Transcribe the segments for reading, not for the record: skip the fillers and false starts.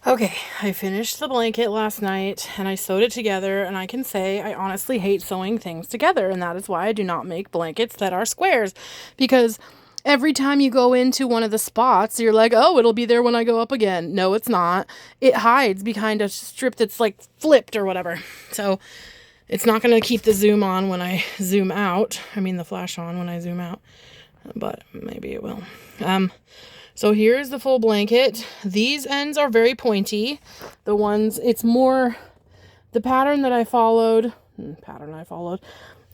Okay, I finished the blanket last night and I sewed it together, and I can say I honestly hate sewing things together, and that is why I do not make blankets that are squares, because every time you go into one of the spots, you're like, oh, it'll be there when I go up again. No, it's not. It hides behind a strip that's like flipped or whatever. So it's not going to keep the zoom on when I zoom out. I mean the flash on when I zoom out, but maybe it will. So here's the full blanket. These ends are very pointy. It's more the pattern that I followed.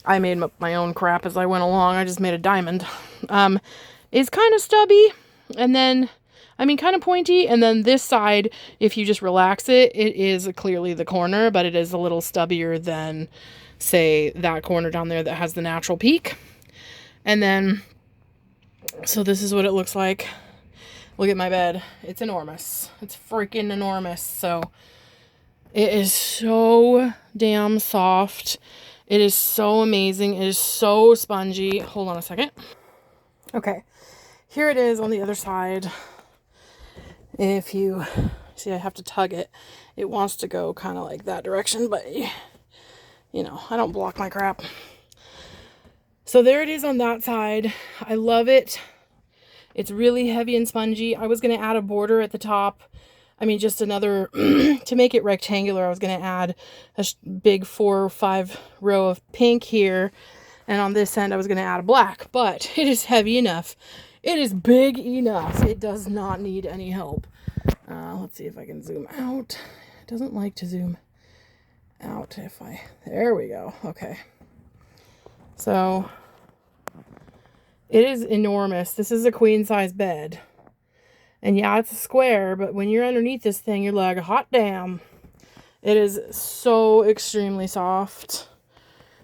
I made my own crap as I went along. I just made a diamond. Is kind of stubby, and then, kind of pointy. And then this side, if you just relax it, it is clearly the corner, but it is a little stubbier than, say, that corner down there that has the natural peak. And then, so this is what it looks like. Look at my bed. It's enormous. It's freaking enormous. So it is so damn soft. It is so amazing. It is so spongy. Hold on a second. Okay. Here it is on the other side. If you see, I have to tug it. It wants to go kind of like that direction, but you know, I don't block my crap. So there it is on that side. I love it. It's really heavy and spongy. I was going to add a border at the top. Just another, to make it rectangular, I was going to add a big 4 or 5 row of pink here. And on this end, I was going to add a black. But it is heavy enough. It is big enough. It does not need any help. Let's see if I can zoom out. It doesn't like to zoom out there we go. Okay. So it is enormous. This is a queen size bed. And yeah, it's a square, but when you're underneath this thing, you're like, hot damn. It is so extremely soft.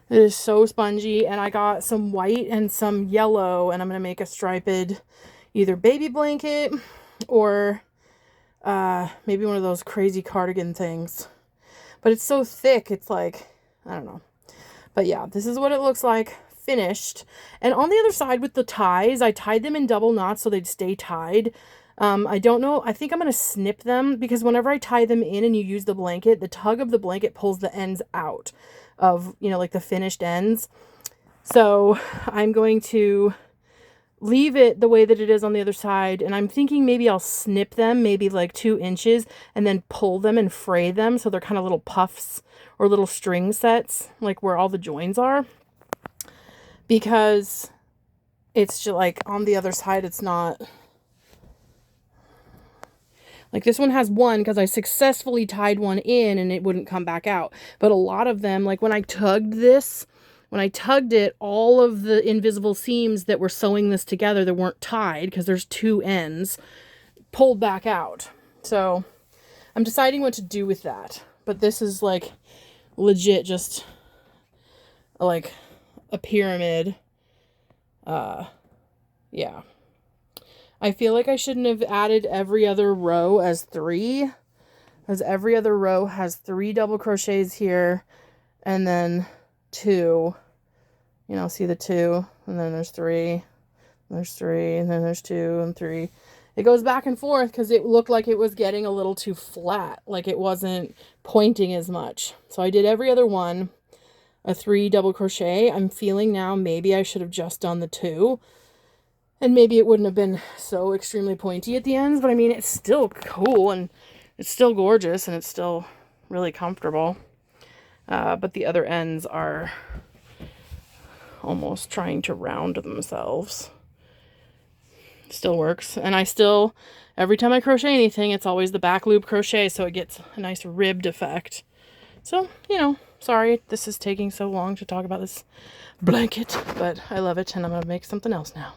It is so spongy. And I got some white and some yellow, and I'm going to make a striped either baby blanket or maybe one of those crazy cardigan things. But it's so thick, it's like, I don't know. But yeah, this is what it looks like finished. And on the other side with the ties, I tied them in double knots so they'd stay tied. I don't know. I think I'm going to snip them, because whenever I tie them in and you use the blanket, the tug of the blanket pulls the ends out of, like the finished ends. So I'm going to leave it the way that it is on the other side. And I'm thinking maybe I'll snip them, maybe like 2 inches, and then pull them and fray them. So they're kind of little puffs or little string sets, like where all the joins are. Because it's just like on the other side, it's not like this one has one, because I successfully tied one in and it wouldn't come back out. But a lot of them, like when I tugged it, all of the invisible seams that were sewing this together that weren't tied, because there's 2 ends, pulled back out. So I'm deciding what to do with that. But this is like legit just like a pyramid. Yeah. I feel like I shouldn't have added every other row as 3, because every other row has 3 double crochets here, and then 2, see the 2, and then there's 3, there's 3, and then there's 2 and 3. It goes back and forth because it looked like it was getting a little too flat, like it wasn't pointing as much. So I did every other one a 3 double crochet. I'm feeling now maybe I should have just done the 2, and maybe it wouldn't have been so extremely pointy at the ends, but it's still cool, and it's still gorgeous, and it's still really comfortable. But the other ends are almost trying to round themselves. Still works. And every time I crochet anything, it's always the back loop crochet, so it gets a nice ribbed effect. So, sorry this is taking so long to talk about this blanket, but I love it, and I'm going to make something else now.